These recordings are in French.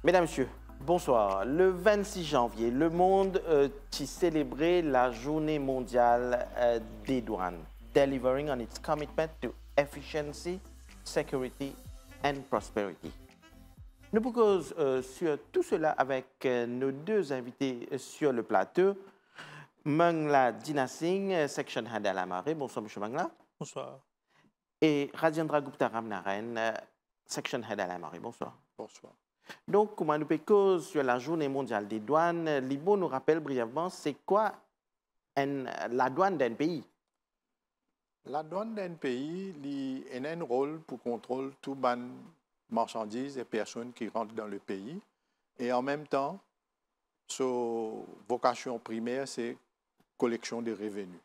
Mesdames, Messieurs, bonsoir. Le 26 janvier, le monde a célébré la journée mondiale des douanes, delivering on its commitment to efficiency, security and prosperity. Nous proposons sur tout cela avec nos deux invités sur le plateau. Mangla Dinasingh, Section Head à la Marée. Bonsoir, M. Mangla. Bonsoir. Et Rajendra Gupta Ramnaren, Section Head à la Marée. Bonsoir. Bonsoir. Donc, comment nous pécons sur la journée mondiale des douanes, Libo nous rappelle brièvement c'est quoi la douane d'un pays. La douane d'un pays a un rôle pour contrôler tout ban marchandises et personnes qui rentrent dans le pays. Et en même temps, sa vocation primaire, c'est collection de revenus.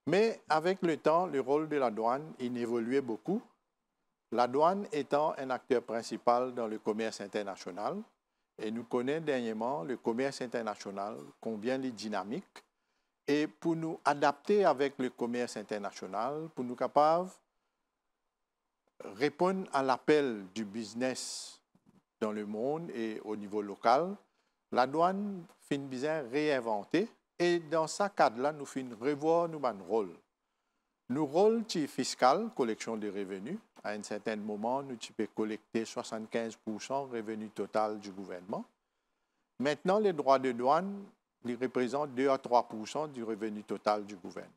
Mais avec le temps, le rôle de la douane il évoluait beaucoup. La douane étant un acteur principal dans le commerce international, et nous connaissons dernièrement le commerce international, combien il est dynamique, et pour nous adapter avec le commerce international, pour nous capables de répondre à l'appel du business dans le monde et au niveau local, la douane fait bien réinventer, et dans ce cadre-là, nous finissons revoir notre rôle. Nos rôles fiscal, collection de revenus. À un certain moment, nous pouvons collecter 75% du revenu total du gouvernement. Maintenant, les droits de douane ils représentent 2 à 3% du revenu total du gouvernement.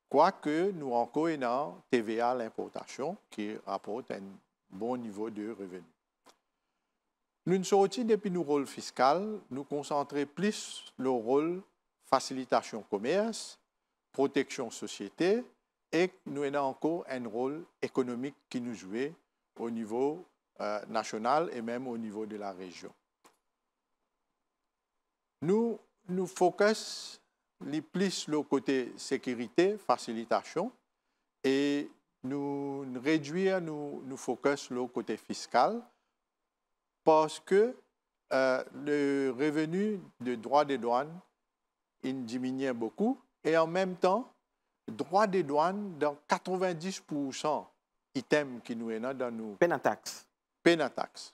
Quoique nous encore ayons TVA à l'importation qui rapporte un bon niveau de revenu. Nous sortis depuis nos rôles fiscaux, nous concentrer plus le rôle facilitation commerce, protection société, et nous avons encore un rôle économique qui nous joue au niveau national et même au niveau de la région. Nous focus plus le côté sécurité, facilitation, et nous réduire, nous focus le côté fiscal, parce que le revenu de droits de douane il diminue beaucoup, et en même temps, droits de douane dans 90% items qui nous sont dans nos Pénataxe. Pénataxe.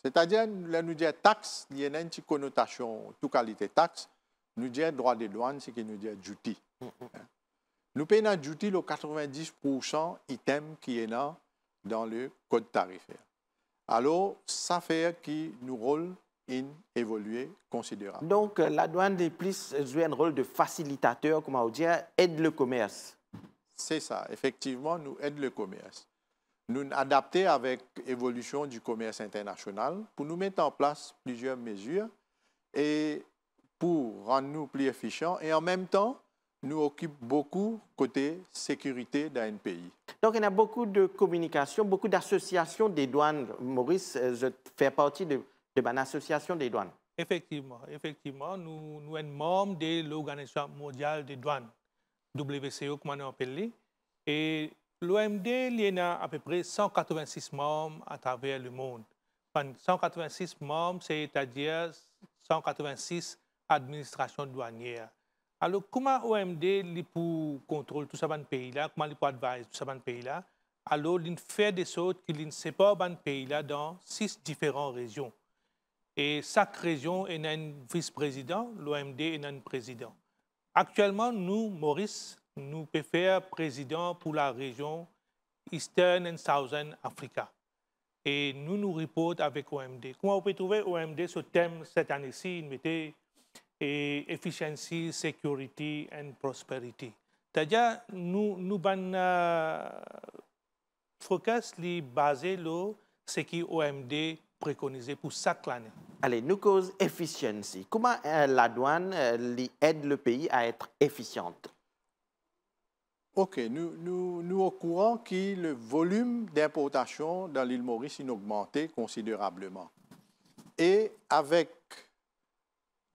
C'est-à-dire, là, nous disons taxe, il y a une connotation, toute qualité taxe, nous disons droits de douane, c'est que nous disons duty. Nous payons duty le 90% items qui sont dans le code tarifaire. Alors, ça fait que nous rôle évoluer considérablement. Donc, la douane est plus jouer un rôle de facilitateur, comment dire, aide le commerce. C'est ça, effectivement, nous aide le commerce. Nous adapter avec l'évolution du commerce international pour nous mettre en place plusieurs mesures et pour rendre nous plus efficients et en même temps, nous occupe beaucoup côté sécurité d'un pays. Donc, il y a beaucoup de communication, beaucoup d'associations des douanes. Maurice, je fais partie de une association des douanes. Effectivement, nous sommes membres de l'Organisation mondiale des douanes, WCO, comme on appelle. Et l'OMD, il y a à peu près 186 membres à travers le monde. 186 membres, c'est-à-dire 186 administrations douanières. Alors, comment l'OMD pour contrôler tout ça dans le pays-là, comment il peut adviser tout ça dans le pays-là? Alors, il fait des choses qui séparent le pays-là dans 6 différentes régions. Et chaque région a un vice-président, l'OMD a un président. Actuellement, nous, Maurice, nous pouvons faire président pour la région Eastern and Southern Africa. Et nous reportons avec l'OMD. Comment on peut trouver l'OMD ce thème cette année-ci? Il mettait Efficiency, Security and Prosperity. C'est-à-dire, nous avons focus basé sur ce que l'OMD préconisé pour chaque année. Allez, nous cause efficiency. Comment la douane aide le pays à être efficiente? OK, nous au courant que le volume d'importation dans l'île Maurice a augmenté considérablement. Et avec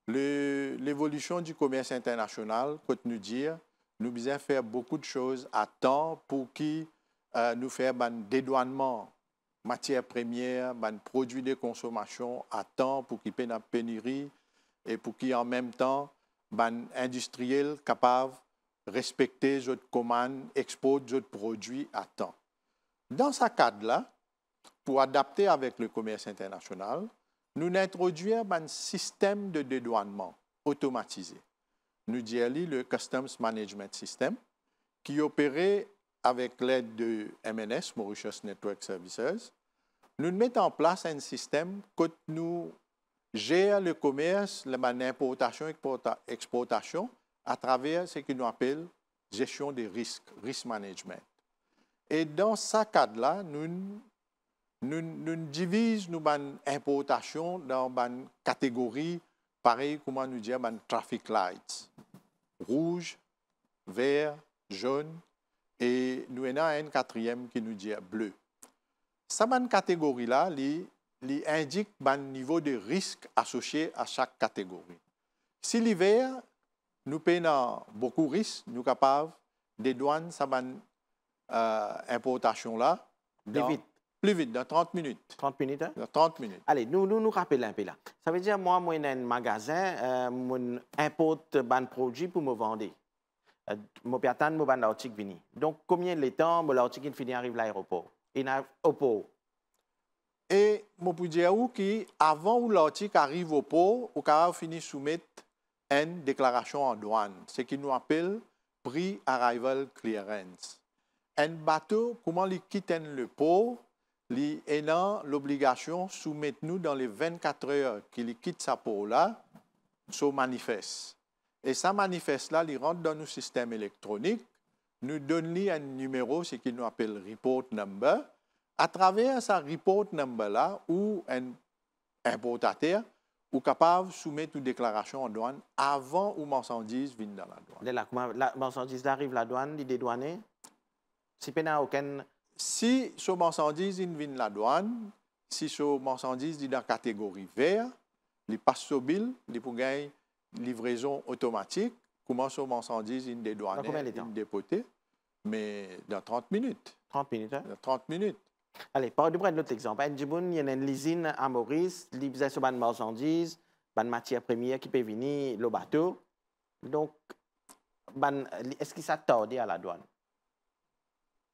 l'évolution du commerce international, comme nous dire, nous devons faire beaucoup de choses à temps pour que nous fassions un dédouanement matières premières, produits de consommation à temps pour qu'il y ait une pénurie et pour qu'il y ait en même temps des industriels capables de respecter les commandes, exporter les produits à temps. Dans ce cadre-là, pour adapter avec le commerce international, nous introduisons un système de dédouanement automatisé. Nous disons le Customs Management System, qui opérait avec l'aide de MNS, Mauritius Network Services. Nous mettons en place un système que nous gère le commerce, l'importation et l'exportation à travers ce que nous appelons gestion des risques, risk management. Et dans ce cadre-là, nous divisons nos importations dans une catégorie, pareil comment nous dire, traffic lights, rouge, vert, jaune, et nous avons un quatrième qui nous dit bleu. Cette catégorie-là, il indique le niveau de risque associé à chaque catégorie. Si l'hiver, nous payons beaucoup de risques, nous sommes capables de douaner cette importation-là plus vite, dans 30 minutes. 30 minutes, hein? Dans 30 minutes. Allez, nous rappelons un peu là. Ça veut dire, moi, j'ai un magasin, je importe un produit pour me vendre. Je peux attendre que l'article vienne. Donc, combien de temps l'article finit arrive à l'aéroport? Et je peux dire qu'avant que l'article arrive au port, on a fini de soumettre une déclaration en douane, ce qui nous appelle Pre-Arrival Clearance. Un bateau, comment il quitte le port, il a l'obligation de soumettre nous dans les 24 heures qu'il quitte sa port-là, son manifeste. Et ce manifeste-là, il rentre dans nos systèmes électroniques, nous donne un numéro, ce qu'il nous appelle report number. À travers ce report number-là, où un importateur est capable de soumettre une déclaration en douane avant que la marchandise vienne dans la douane. La marchandise arrive à la douane, il est dédouané. Si ce marchandise vient de la douane, si ce marchandise est dans la catégorie vert, il passe sur bill, il peut gagner livraison automatique. Comment ce marchandise est dédouané, dépoté, mais dans 30 minutes. 30 minutes, hein? Dans 30 minutes. Allez, pour prendre un autre exemple. Il y a une usine à Maurice, il y a une marchandise, une matière première qui peut venir le bateau. Donc, est-ce qu'il s'est tardé à la douane?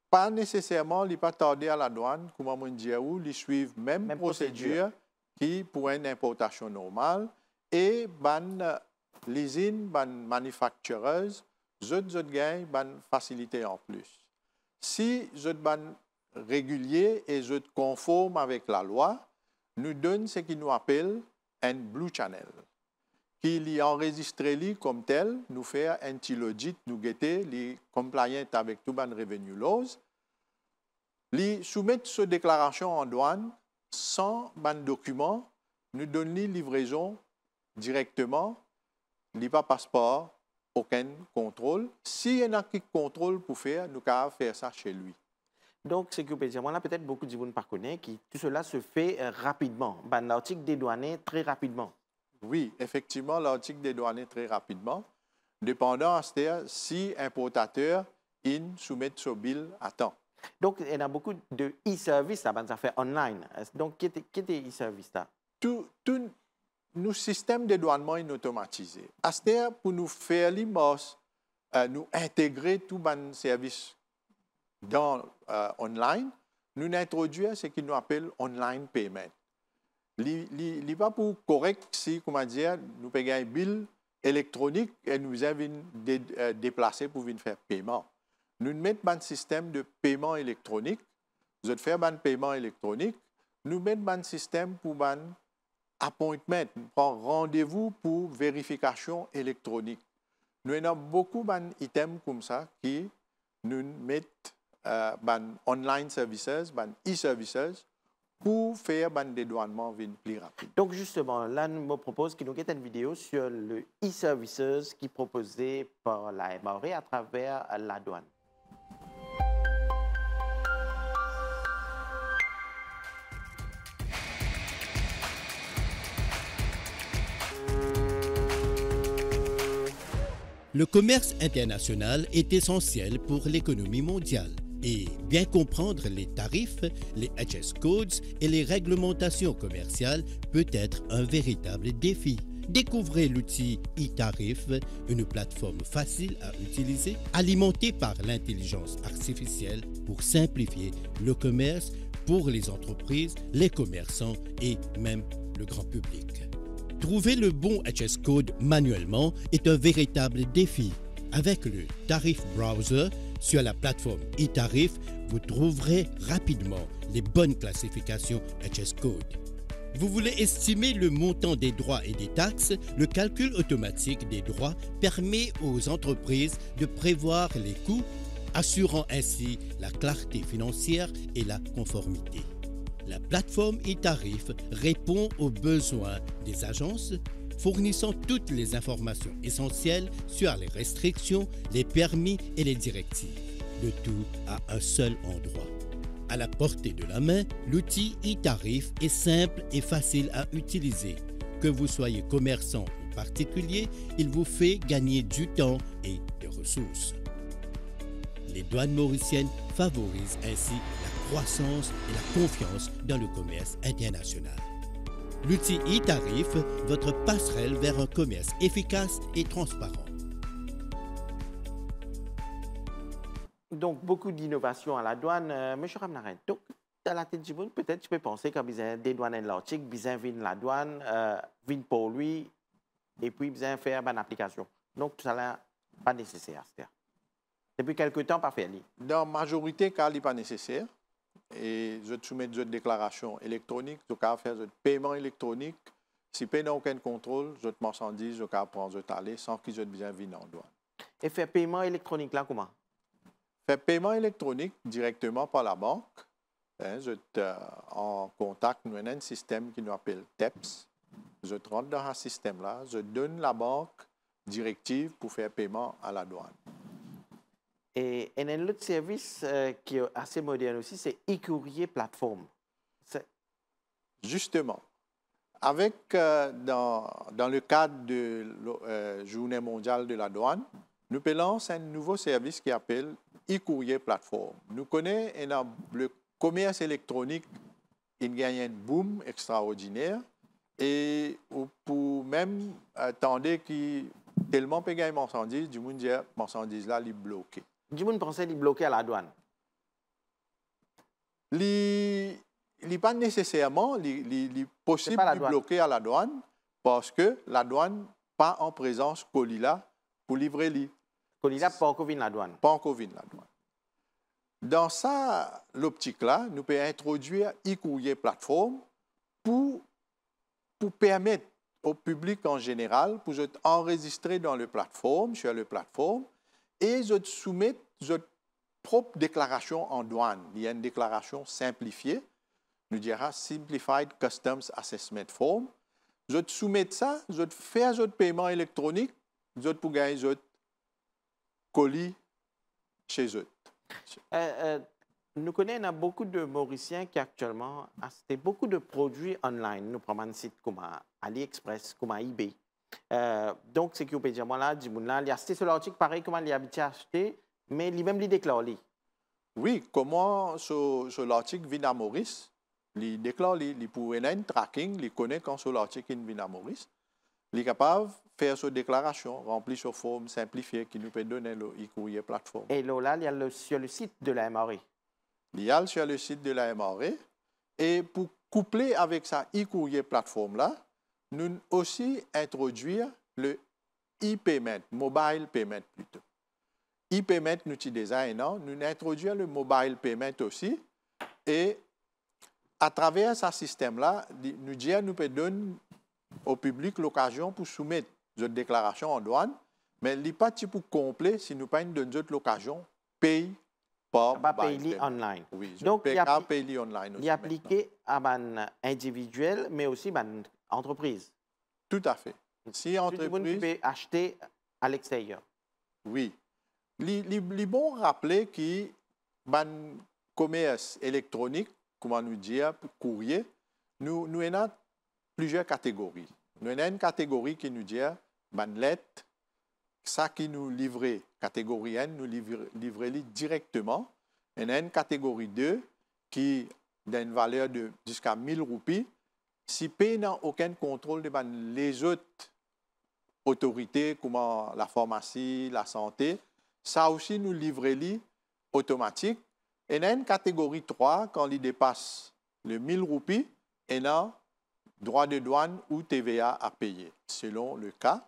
Pas nécessairement, il n'est pas tardé à la douane, comme on dit, ils suivent même procédure qui pour une importation normale. Et l'usine, les manufactureuses, ils ont une facilité en plus. Si ils ont régulier et je conforme avec la loi, nous donne ce qu'il nous appelle un Blue Channel, qui est enregistré comme tel, nous fait un petit audit, nous guetter, les compliant avec tout les revenue laws, les soumettre cette déclaration en douane sans ban document, nous donne les livraison directement, les pas passeport, aucun contrôle. S'il y en a qui contrôle pour faire, nous pouvons faire ça chez lui. Donc, ce que vous pouvez dire, moi, peut-être beaucoup de gens ne connaissent pas, tout cela se fait rapidement. L'article dédouané très rapidement. Oui, effectivement, l'article dédouané très rapidement, dépendant si importateur soumet son bill à temps. Donc, il y a beaucoup de e-services, ça fait online. Donc, qui est e-service là? Tout nos systèmes de dédouanement sont automatisés. C'est-à-dire pour nous faire nous intégrer tout les services dans online, nous introduisons ce qu'on appelle online payment. Ce n'est pas pour correct si, comment dire, nous payons un bill électronique et nous avons déplacé pour venir faire paiement. Nous mettons un système de paiement électronique. Nous allons faire un paiement électronique. Nous mettons un système pour un appointment, prendre rendez-vous pour vérification électronique. Nous avons beaucoup d'items comme ça qui nous mettent online services, e-services, pour faire un dédouanement plus rapide. Donc justement, là, nous me propose qu'il nous ait une vidéo sur le e-services qui est proposé par la MRE à travers la douane. Le commerce international est essentiel pour l'économie mondiale. Et bien comprendre les tarifs, les HS codes et les réglementations commerciales peut être un véritable défi. Découvrez l'outil e-Tarif, une plateforme facile à utiliser, alimentée par l'intelligence artificielle pour simplifier le commerce pour les entreprises, les commerçants et même le grand public. Trouver le bon HS Code manuellement est un véritable défi. Avec le Tarif Browser sur la plateforme eTarif, vous trouverez rapidement les bonnes classifications HS Code. Vous voulez estimer le montant des droits et des taxes? Le calcul automatique des droits permet aux entreprises de prévoir les coûts, assurant ainsi la clarté financière et la conformité. La plateforme eTarif répond aux besoins des agences, fournissant toutes les informations essentielles sur les restrictions, les permis et les directives, le tout à un seul endroit. À la portée de la main, l'outil eTarif est simple et facile à utiliser. Que vous soyez commerçant ou particulier, il vous fait gagner du temps et des ressources. Les douanes mauriciennes favorisent ainsi la croissance et la confiance dans le commerce international. L'outil eTarif, votre passerelle vers un commerce efficace et transparent. Donc, beaucoup d'innovations à la douane. Monsieur Ramnaren, donc, dans la tête du monde, peut-être tu peux penser qu'il y a des douanes atlantiques, besoin de la douane, vin pour lui, et puis besoin de faire une application. Donc, tout ça là, pas nécessaire. Depuis quelque temps, pas fait. Dans la majorité des cas, ce n'est pas nécessaire. Et je soumets une déclaration électronique, je peux faire un paiement électronique. Si je n'ai aucun contrôle, je marchandise, je peux prendre, je aller sans que je besoin de venir en douane. Et faire paiement électronique là, comment? Faire paiement électronique directement par la banque. Je suis en contact, nous avons un système qui nous appelle TEPS. Je rentre dans ce système-là, je donne la banque directive pour faire paiement à la douane. Et un autre service qui est assez moderne aussi, c'est e-courrier plateforme. Justement, avec, dans le cadre de la Journée mondiale de la douane, nous lançons un nouveau service qui s'appelle e-courrier plateforme. Nous connaissons le commerce électronique, il gagne un boom extraordinaire et pour même attendre qu'il tellement peut gagner marchandises, du monde dit marchandises là, il bloqué. Du monde pensait qu'il bloquait à la douane. Il n'est pas nécessairement possible de bloquer à la douane parce que la douane pas en présence colis là pour livrer lui. Colis là pas encore la douane. Pas encore la douane. Dans ça, l'optique-là, nous pouvons introduire e-courrier plateforme pour permettre au public en général, pour enregistrer dans le plateforme, sur le plateforme, et soumettre votre propre déclaration en douane. Il y a une déclaration simplifiée, nous dira Simplified Customs Assessment Form. Vous soumettez ça, vous faites votre paiement électronique, vous pouvez gagner votre colis chez eux. Nous connaissons beaucoup de Mauriciens qui actuellement achètent beaucoup de produits online. Nous prenons un site comme AliExpress, comme eBay. Donc, c'est que vous pouvez dire, là, il a acheté sur l'article pareil comme il a habitué à acheter, mais il même déclare. Oui, comment sur l'article vient à Maurice, il déclare, il pourrait un tracking, il connaît quand sur l'article vient à Maurice. Il est capable de faire sa déclaration, remplir sa forme simplifiée qui nous peut donner le e-courrier plateforme. Et là, il y a sur le site de la MRE. Il y a sur le site de la MRE. Et pour coupler avec sa e-courrier plateforme-là, nous aussi introduire le e-payment, mobile payment plutôt. E-payment, nous utilisons nous introduisons le mobile payment aussi. Et à travers ce système-là, nous pouvons donner au public l'occasion pour soumettre notre déclaration en douane, mais il n'est pas pour complet si nous pas donne l'occasion paye par payer online. Oui, donc il y a payer online aussi. Il est appliqué à un individuel, mais aussi à une entreprise. Tout à fait. Si entreprise tout le monde peut acheter à l'extérieur. Oui. Il est bon de rappeler que le commerce électronique, comment nous dire, courrier, nous avons plusieurs catégories. Nous avons une catégorie qui nous dit, lettre, ça qui nous livre, catégorie 1, nous livrer directement. Il y a une catégorie 2 qui a une valeur de jusqu'à 1000 roupies. Si pays n'a aucun contrôle de les autres autorités, comme la pharmacie, la santé, ça aussi nous livrer automatique. Et dans une catégorie 3, quand il dépasse le 1000 roupies, il y a droit de douane ou TVA à payer, selon le cas.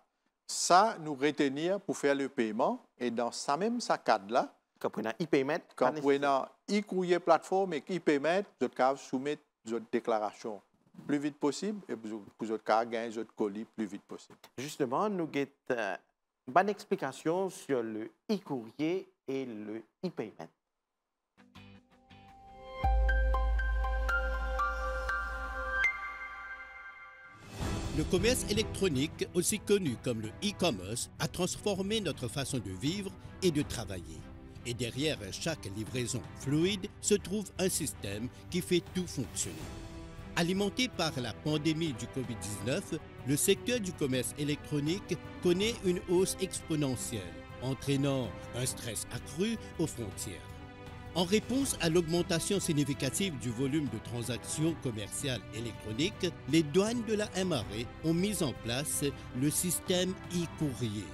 Ça, nous retenir pour faire le paiement. Et dans ça même sa cadre-là, Quand on a e-payment, quand on a e-courrier plateforme et e-payment, vous pouvez soumettre votre déclaration plus vite possible et pour votre cas, gagner votre colis plus vite possible. Justement, nous avons une bonne explication sur le e-courrier et le e-payment. Le commerce électronique, aussi connu comme le e-commerce, a transformé notre façon de vivre et de travailler. Et derrière chaque livraison fluide se trouve un système qui fait tout fonctionner. Alimenté par la pandémie du Covid-19, le secteur du commerce électronique connaît une hausse exponentielle, entraînant un stress accru aux frontières. En réponse à l'augmentation significative du volume de transactions commerciales électroniques, les douanes de la MRE ont mis en place le système e-courrier,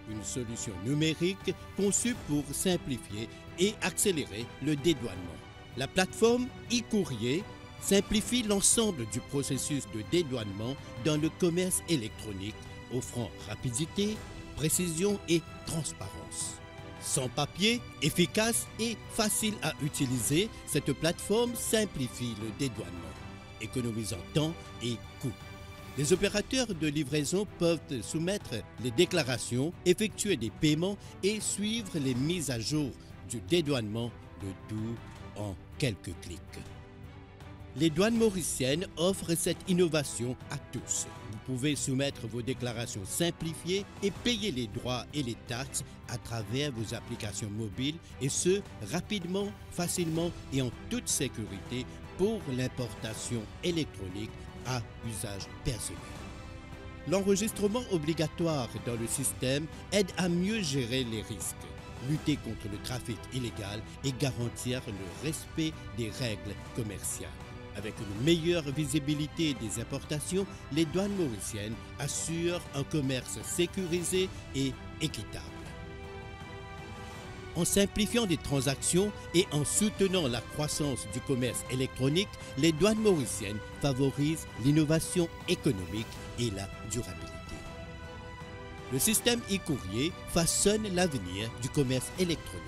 une solution numérique conçue pour simplifier et accélérer le dédouanement. La plateforme e-courrier simplifie l'ensemble du processus de dédouanement dans le commerce électronique, offrant rapidité, précision et transparence. Sans papier, efficace et facile à utiliser, cette plateforme simplifie le dédouanement, économisant temps et coûts. Les opérateurs de livraison peuvent soumettre les déclarations, effectuer des paiements et suivre les mises à jour du dédouanement, le tout en quelques clics. Les douanes mauriciennes offrent cette innovation à tous. Vous pouvez soumettre vos déclarations simplifiées et payer les droits et les taxes à travers vos applications mobiles et ce, rapidement, facilement et en toute sécurité pour l'importation électronique à usage personnel. L'enregistrement obligatoire dans le système aide à mieux gérer les risques, lutter contre le trafic illégal et garantir le respect des règles commerciales. Avec une meilleure visibilité des importations, les douanes mauriciennes assurent un commerce sécurisé et équitable. En simplifiant des transactions et en soutenant la croissance du commerce électronique, les douanes mauriciennes favorisent l'innovation économique et la durabilité. Le système e-courrier façonne l'avenir du commerce électronique.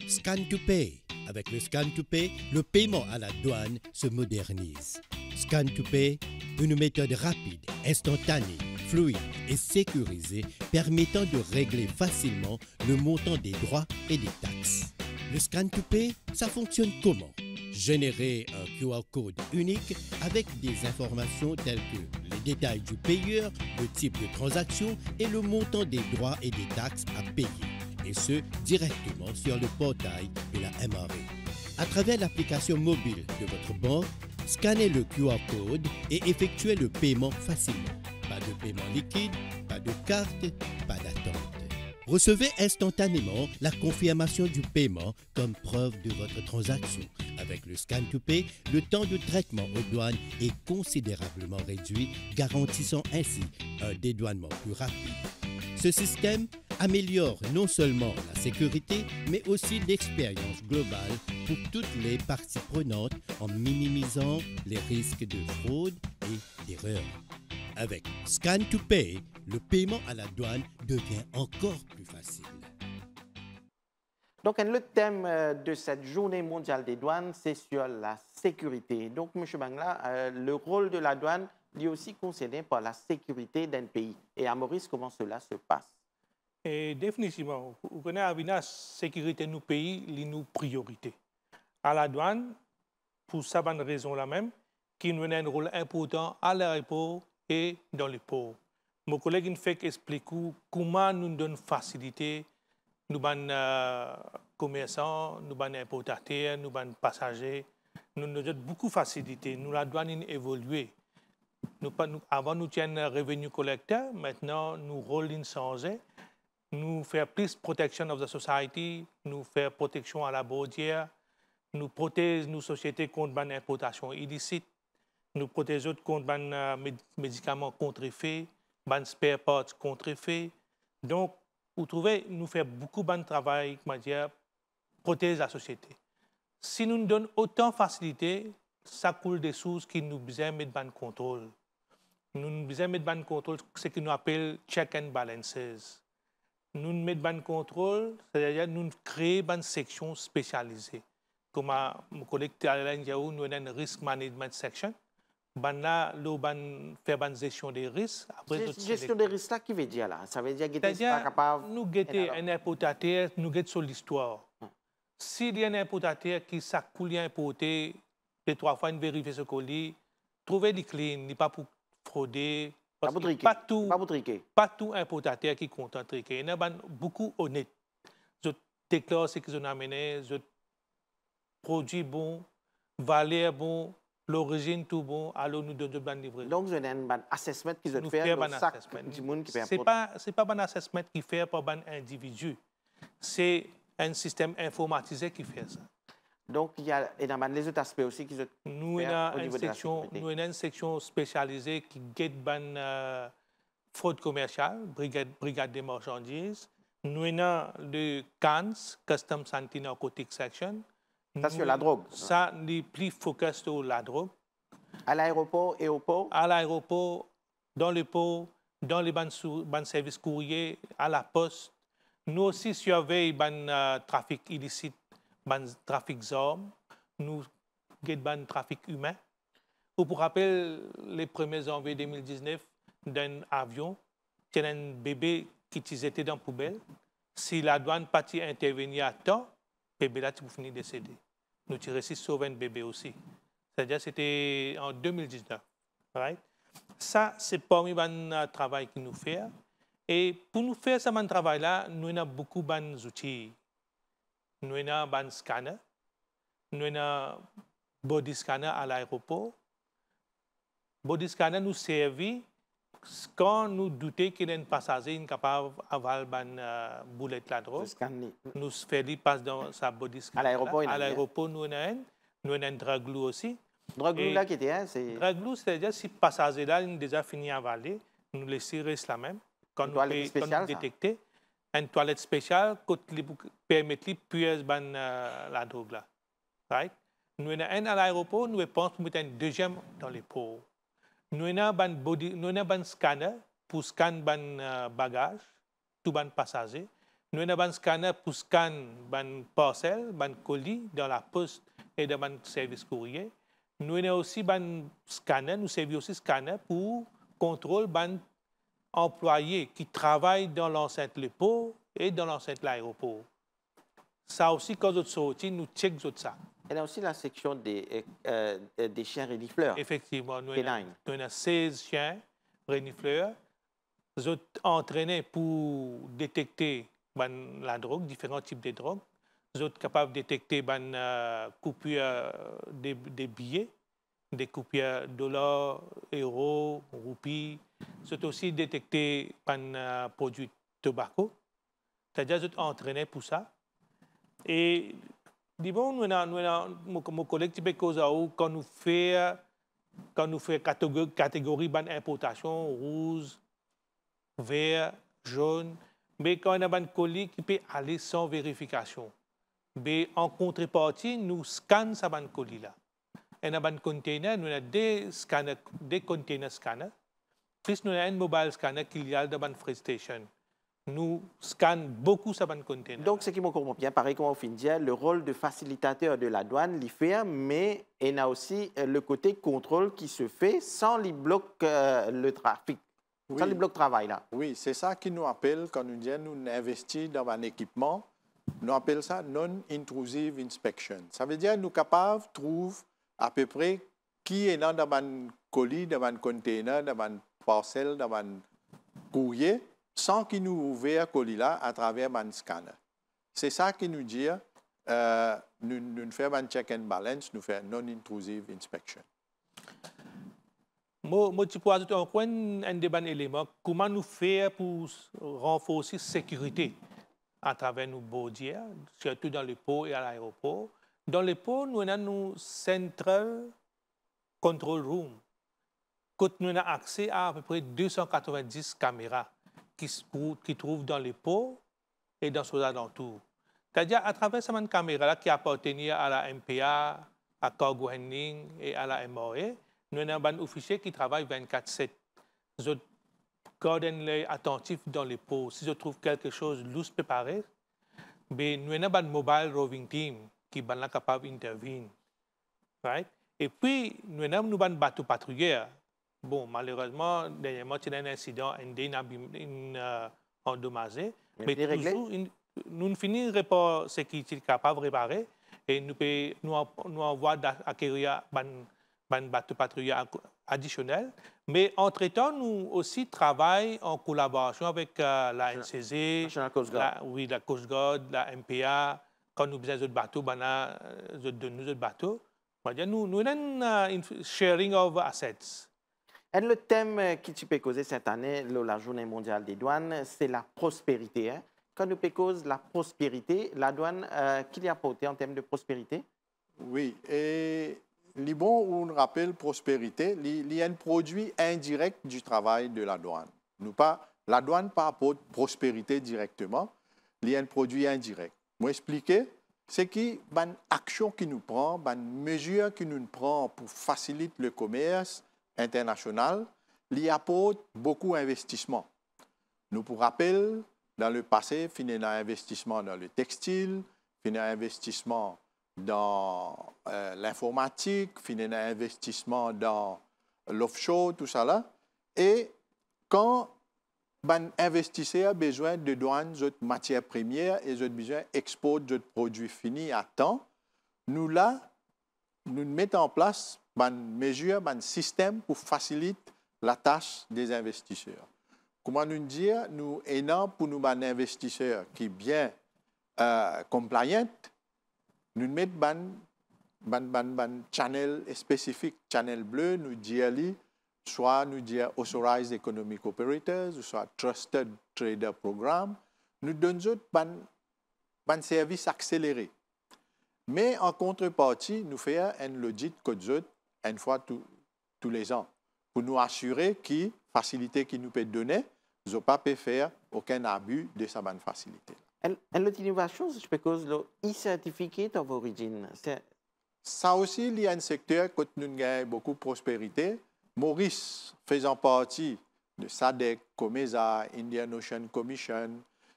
Scan to Pay. Avec le Scan to Pay, le paiement à la douane se modernise. Scan to Pay, une méthode rapide, instantanée, fluide et sécurisée permettant de régler facilement le montant des droits et des taxes. Le Scan to Pay, ça fonctionne comment? Générer un QR code unique avec des informations telles que les détails du payeur, le type de transaction et le montant des droits et des taxes à payer. Et ce, directement sur le portail de la MRE. À travers l'application mobile de votre banque, scannez le QR code et effectuez le paiement facilement. Pas de paiement liquide, pas de carte, pas d'attente. Recevez instantanément la confirmation du paiement comme preuve de votre transaction. Avec le Scan to Pay, le temps de traitement aux douanes est considérablement réduit, garantissant ainsi un dédouanement plus rapide. Ce système améliore non seulement la sécurité, mais aussi l'expérience globale pour toutes les parties prenantes en minimisant les risques de fraude et d'erreur. Avec Scan to Pay, le paiement à la douane devient encore plus facile. Donc, le thème de cette journée mondiale des douanes, c'est sur la sécurité. Donc, M. Bangla, le rôle de la douane est aussi concerné par la sécurité d'un pays. Et à Maurice, comment cela se passe? Et définitivement, vous connaissez la sécurité de nos pays, c'est nos priorités. À la douane, pour cette bonne raison-là même, qui nous a un rôle important à l'aéroport et dans les ports. Mon collègue nous fait expliquer comment nous donnons facilité, nous sommes commerçants, nous sommes importateurs, nous sommes passagers, nous donnons beaucoup de facilité. Nous la douane évolué. Avant, nous tenions un revenu collecteur, maintenant, nous rôle changé. Nous faisons plus protection of the society, nous faisons protection à la bordière, nous protégeons nos sociétés contre l'importation illicite, nous protégeons contre les médicaments contrefaits, ban spare parts contrefaits. Donc, vous trouvez, nous faisons beaucoup de travail, comment dire, protéger la société. Si nous nous donnons autant de facilité, ça coule des sources qui nous besoin mettre ban contrôle. Nous besoin mettre ban contrôle, ce que nous appelons check and balances. Nous mettons ban contrôle, c'est-à-dire nous créons une section spécialisée. Comme mon collègue Alain Diaou, nous avons une risk management section. Là, nous fait une gestion des risques. Gestion des risques, là, qui veut dire là? Ça veut dire que nous pas capable. Nous guettons un importateur, nous guettons sur l'histoire. S'il y a un importateur qui s'accoule à importer, deux, trois fois, une vérifie ce colis, trouver des clean, n'est pas pour frauder. Pas tout importateur qui est content de triquer. Il y en a beaucoup honnêtes. Je déclare ce qu'ils ont amené, je produit bon, valeur bon, l'origine tout bon, alors nous donnons un livret. Donc, vous avez un assessment qui se fait dans chaque monde qui peut importer. Ce n'est pas un assessment qui fait par un individu. C'est un système informatisé qui fait ça. Donc, il y a les autres aspects aussi qui se nous avons une section spécialisée qui guette la fraude commerciale, brigade des marchandises. Nous avons le CANS, Customs Anti-Narcotic Section. Ça, c'est la drogue. Ça, est plus focus sur la drogue. À l'aéroport et au port? À l'aéroport, dans le port, dans les services courriers, à la poste. Nous aussi surveillons le trafic illicite, le trafic d'armes, nous avons le trafic humain. Pour rappel, le 1er janvier 2019, d'un avion, il y a un bébé qui était dans la poubelle. Si la douane pas intervenir à temps, le bébé là, tu finir décédé. Nous avons réussi à sauver un bébé aussi. C'est-à-dire que c'était en 2019. Right? Ça, c'est parmi le travail que nous faisons. Et pour nous faire ce travail-là, nous avons beaucoup d'outils. Nous avons un scanner, nous avons un body scanner à l'aéroport. Body scanner nous sert quand nous doutons qu'il y a un passager capable d'avaler une boulette de drogue. Nous faisons passer dans sa body scanner. À l'aéroport, nous avons un drug glue aussi. Drug glue là qui était, c'est. Drug glue, c'est-à-dire si le passager là il a déjà fini à avaler, nous laissons rester la même. Quand nous détectons une toilette spéciale qui permet de puiser la drogue là. Right? Nous avons un à l'aéroport, nous pensons mettre un deuxième dans les pots. Nous avons un scanner pour scanner les bagages, tous les passagers. Nous avons un scanner pour scanner les parcelles, les colis dans la poste et dans le service courrier. Nous avons aussi un scanner, nous servons aussi scanner pour contrôler les employés qui travaillent dans l'enceinte le port et dans l'enceinte l'aéroport. Ça aussi, quand nous sortons, nous checkons ça. Il y a aussi la section des chiens renifleurs. Effectivement, nous avons 16 chiens renifleurs. Nous sommes entraînés pour détecter la drogue, différents types de drogues. Nous sommes capables de détecter les coupures des billets, des coupures dollars, euros, roupies. Nous sommes aussi détecter les produits tobacco. C'est-à-dire que nous sommes entraînés pour ça. Et disons, mon collègue quand nous faisons catégorie d'importation, rouge, vert, jaune, mais quand on a un colis qui peut aller sans vérification. Mais en contrepartie, nous scannons ce colis-là. On a un container, nous avons des container scanners. Puis nous avons un mobile scanner qui y a dans une free station. Nous scannons beaucoup ce container. Donc, ce qui me comprend bien, pareil comme on finit dire, le rôle de facilitateur de la douane, l'y fait, mais il y a aussi le côté contrôle qui se fait sans les blocs le trafic, sans les blocs de travail là. Oui, c'est ça qui nous appelle, quand nous disons nous investissons dans un équipement, nous appelons ça non-intrusive inspection. Ça veut dire que nous sommes capables de trouver à peu près qui est dans un colis, dans un container, dans une parcelle, dans un courrier, sans qu'il nous ouvre le colis là à travers un scanner. C'est ça qui nous dit, nous faisons un check and balance, nous faisons non-intrusive inspection. Moi, je peux ajouter encore un élément. Comment nous faire pour renforcer la sécurité à travers nos bordières, surtout dans le port et à l'aéroport. Dans le port, nous avons nos Central Control Room. nous avons accès à peu près 290 caméras qui trouvent dans les pots et dans ses alentours. C'est-à-dire, à travers ces caméras-là qui appartiennent à la MPA, à Cargo Handling et à la MRA, nous avons un officier qui travaille 24/7. Je garde l'œil attentif dans les pots. Si je trouve quelque chose lousse préparé, mais nous avons un mobile roving team qui est capable d'intervenir. Right? Et puis, nous avons un bateau patrouilleur. Bon, malheureusement, dernièrement, il y a un incident, endommagé. Mais toujours, nous ne finirons pas ce qui est capable de réparer et nous envoyons acquérir un bateau patrouilleur additionnel. Mais entre-temps, nous aussi travaillons en collaboration avec la NCZ, la Coast Guard, la MPA. Quand nous avons besoin de bateaux, nous donnons d'autres bateaux. Nous avons un sharing of assets. Et le thème qui tu peux causer cette année, la Journée mondiale des douanes, c'est la prospérité. Hein? Quand nous cause la prospérité, la douane, qu'il y a apporté en termes de prospérité? Oui, et les bon, on rappelle prospérité, il y a un produit indirect du travail de la douane. La douane pas apporte prospérité directement, il y a un produit indirect. Moi expliquer, c'est que une action qui nous prend, une mesure qui nous prend pour faciliter le commerce international, il apporte beaucoup d'investissements. Nous, pour rappel, dans le passé, il y a un investissement dans le textile, il y a un investissement dans l'informatique, il y a un investissement dans l'offshore, tout ça là. Et quand un investisseur a besoin de douane, de matières premières et a besoin d'export de produits finis à temps, nous mettons en place une mesure, un système pour faciliter la tâche des investisseurs. Comment nous dire, nous aidons pour nous un investisseur qui est bien compliant, nous mettons un channel spécifique, channel bleu, nous disons soit nous disons Authorized Economic Operators, soit Trusted Trader Program, nous donnons un service accéléré. Mais en contrepartie, nous faisons un audit code une fois tous les ans pour nous assurer que la facilité qui nous peut donner, nous n'avons pas pu faire aucun abus de sa bonne facilité. Et l'innovation, c'est parce que le e-certificate of origin. Ça aussi, il y a un secteur où nous avons beaucoup de prospérité. Maurice, faisant partie de SADC, COMESA, Indian Ocean Commission,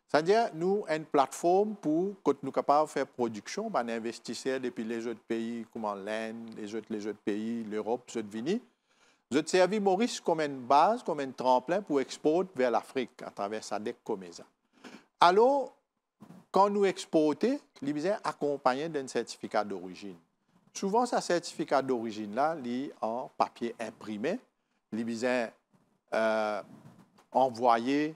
c'est-à-dire nous avons une plateforme pour que nous sommes capables de faire production, on investisseurs depuis les autres pays comme l'Inde, les autres pays, l'Europe, les États-Unis. Nous avons servi Maurice comme une base, comme un tremplin pour exporter vers l'Afrique à travers SADC, COMESA. Alors, quand nous exportons, nous sommes accompagnés d'un certificat d'origine. Souvent, ce certificat d'origine-là, il est en papier imprimé, il est envoyé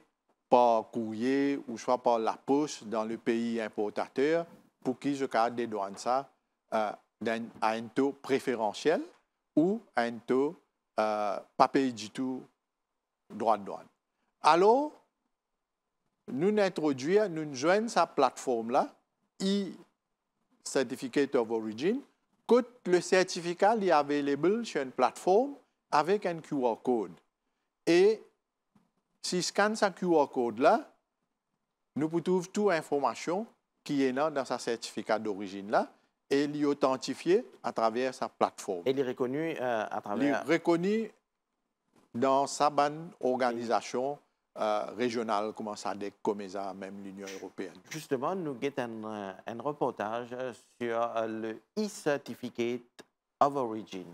par courrier ou soit par la poste dans le pays importateur pour qu'ils se dédouanent ça à un taux préférentiel ou à un taux pas payé du tout droit de douane. Alors, nous introduisons, nous joignons cette plateforme-là, e-Certificate of Origin, que le certificat est available sur une plateforme avec un QR code. Et si scanne ce QR code-là, nous pouvons trouver toute information qui est dans ce certificat d'origine-là et l'authentifier à travers sa plateforme. Et il est reconnu à travers... Il est reconnu dans sa bonne organisation régionale, comme SADC, COMESA, même l'Union européenne. Justement, nous avons un reportage sur le e-Certificate of Origin.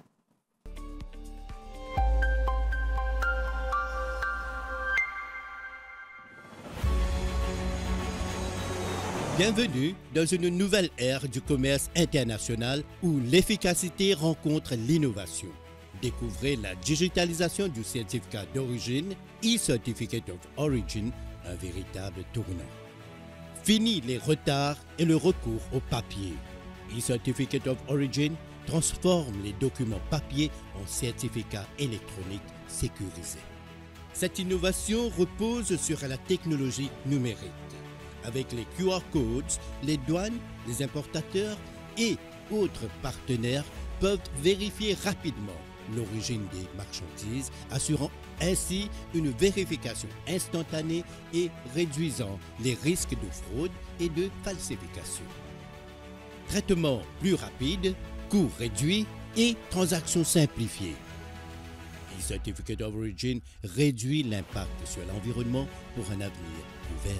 Bienvenue dans une nouvelle ère du commerce international où l'efficacité rencontre l'innovation. Découvrez la digitalisation du certificat d'origine, e-Certificate of Origin, un véritable tournant. Fini les retards et le recours au papier. E-Certificate of Origin transforme les documents papier en certificats électroniques sécurisés. Cette innovation repose sur la technologie numérique. Avec les QR codes, les douanes, les importateurs et autres partenaires peuvent vérifier rapidement l'origine des marchandises, assurant ainsi une vérification instantanée et réduisant les risques de fraude et de falsification. Traitement plus rapide, coûts réduits et transactions simplifiées. E-Certificate of Origin réduit l'impact sur l'environnement pour un avenir plus vert.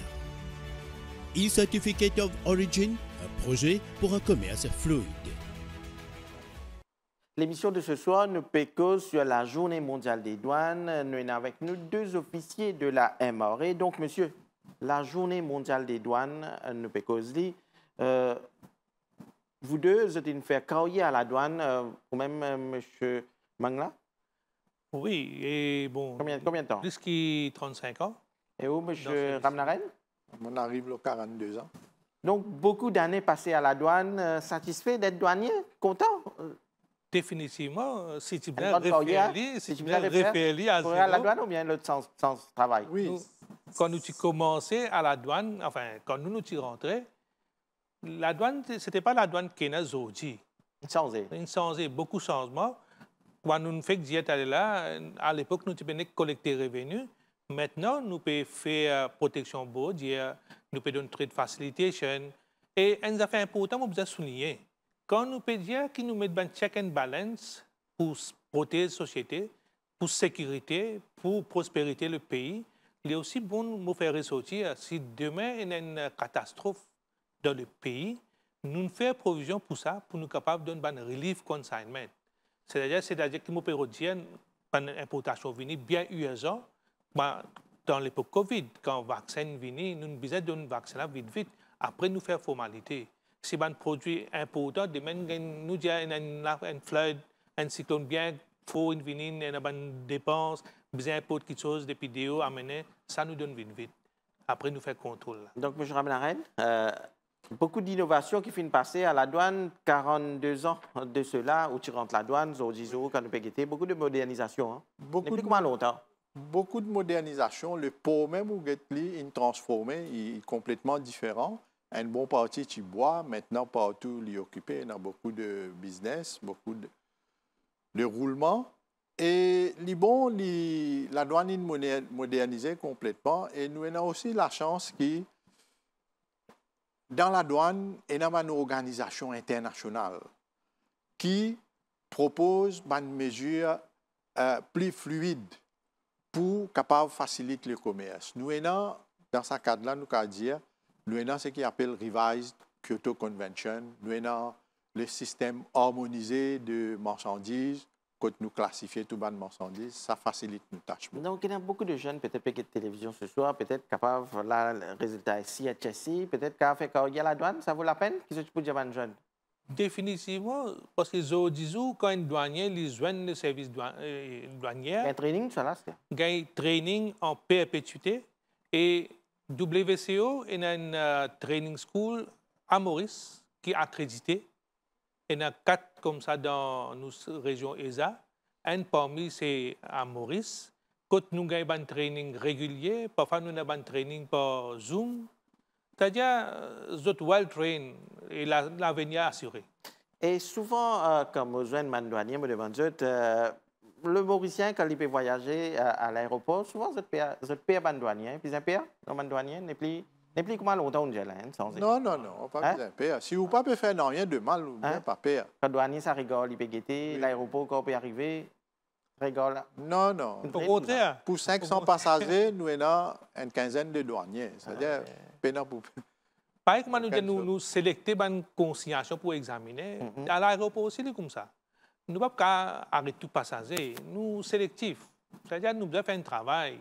E-Certificate of Origin, un projet pour un commerce fluide. L'émission de ce soir nous pécose sur la Journée mondiale des douanes. Nous avons avec nous deux officiers de la MRA. Donc, monsieur, la Journée mondiale des douanes nous pécose. Vous deux, vous êtes fait carrière à la douane, ou même monsieur Mangla? Oui, et bon... Combien de temps? Plus que 35 ans. Et où, monsieur Ramnaren? On arrive aux 42 ans. Donc, beaucoup d'années passées à la douane, satisfait d'être douanier, content? Définitivement, si tu bien référer à zéro. À la douane ou bien l'autre sens travail? Oui. Quand nous avons commencé à la douane, enfin, quand nous sommes rentrés, la douane, ce n'était pas la douane qui est aujourd'hui. Changé, beaucoup de changements. Quand nous faisons que aller là, à l'époque, nous avons collecté les revenus. Maintenant, nous pouvons faire protection board, nous pouvons donner trade facilitation. Et un affaire important, nous devons souligner. Quand nous pouvons dire que nous mettons un check and balance pour protéger la société, pour sécurité, pour prospérité le pays, il est aussi bon de nous faire ressortir. Si demain il y a une catastrophe dans le pays, nous faisons provision pour ça, pour nous capables de donner un relief consignment. C'est-à-dire que nous pouvons dire une importation venue bien urgente. Dans l'époque Covid, quand le vaccin vient, nous avons besoin d'un vaccin vite. Après, nous faisons formalité. Si un produit important, demain, nous avons un flood, un cyclone bien fort, une dépense, besoin de quelque chose, des vidéos amener, ça nous donne vite. Après, nous faisons contrôle. Donc, M. Ramnaren, beaucoup d'innovations qui finissent passer à la douane, 42 ans de cela, où tu rentres la douane, quand nous payons, beaucoup de modernisation. Hein. Depuis combien longtemps? Beaucoup de modernisation. Le pot même où il est transformé, il est complètement différent. Un bon parti, tu bois. Maintenant, partout, il est occupé. Il y a beaucoup de business, beaucoup de roulement. Et la douane est modernisée complètement. Et nous avons aussi la chance que dans la douane, il y a une organisation internationale qui propose une mesure plus fluide pour capable faciliter le commerce. Nous avons, dans ce cadre-là, nous avons dire, nous avons ce qu'on appelle Revised Kyoto Convention. Nous avons le système harmonisé de marchandises. Quand nous classifions tout bas de marchandises, ça facilite nos tâches. Donc, il y a beaucoup de jeunes, peut-être qui de télévision ce soir, peut-être capables, là, le résultat ici à Chelsea, peut-être qu'à faire carrière à la douane, ça vaut la peine? Qu'est-ce que tu peux dire à un jeune? Définitivement, parce que aujourd'hui, quand un douanier les joignent le service douanier, il y a un training, ça là, il y a un training en perpétuité. Et WCO est une training school à Maurice qui est accrédité. Il y en a 4 comme ça dans nos régions ESA. Un parmi c'est à Maurice. Quand nous avons un training régulier, parfois nous avons un training par Zoom. C'est-à-dire, vous êtes well trained et l'avenir assuré. Et souvent, comme aux jeunes douaniers me demandent, le Mauricien, quand il peut voyager à l'aéroport, souvent, vous êtes payé un douanier. Puis un payé, un douanier, n'est plus comment longtemps on dit là, sans Non, pas besoin de payer. Si vous ne pouvez pas faire rien de mal, vous ne pas payer. Quand le douanier, ça rigole, il peut guetter, l'aéroport, quand on peut arriver, rigole. Non. Pour 500 passagers, nous avons une quinzaine de douaniers. C'est-à-dire, pour... Par exemple, nous sélectons une consignation pour examiner. À l'aéroport aussi, c'est comme ça. Nous ne pouvons pas arrêter tout passager. Nous sélectifs. C'est-à-dire, nous devons faire un travail.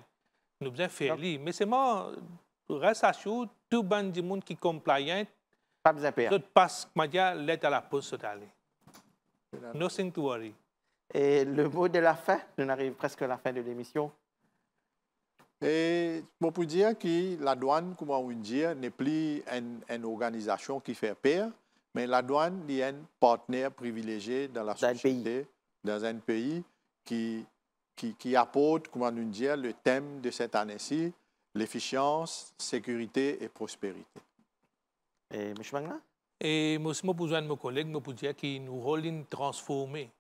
Nous devons faire lire. Mais c'est moi, reste à chaud, tout le monde qui est compliant. Pas besoin de payer. Je passe, l'aide à la poste d'aller. Nothing to worry. Et le mot de la fin, nous arrivons presque à la fin de l'émission. Et je peux dire que la douane, comme on dit, n'est plus une organisation qui fait peur, mais la douane est un partenaire privilégié dans la société, dans un pays qui apporte, comme on dit, le thème de cette année-ci, l'efficience, sécurité et prospérité. Et M. Mangla? Et moi, pour joindre mes collègues, je peux dire que nous voulons transformer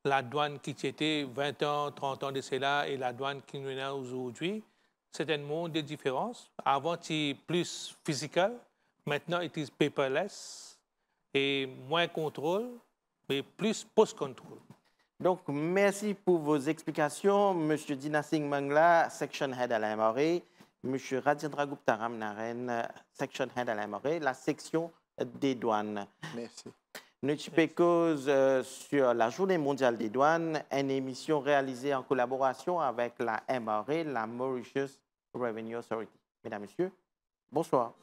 la douane qui était 20 ans, 30 ans de cela et la douane qui nous est aujourd'hui, certainement des différences. Avant, c'était plus physical. Maintenant, it is paperless et moins contrôle, mais plus post-control. Donc, merci pour vos explications, M. Dina Singh Mangla, Section Head à la MRA, M. Rajendra Gupta Ramnaren, Section Head à la MRA, la section des douanes. Merci. Nuchipekos sur la Journée mondiale des douanes, une émission réalisée en collaboration avec la MRA, la Mauritius Revenue Authority. Mesdames, Messieurs, bonsoir.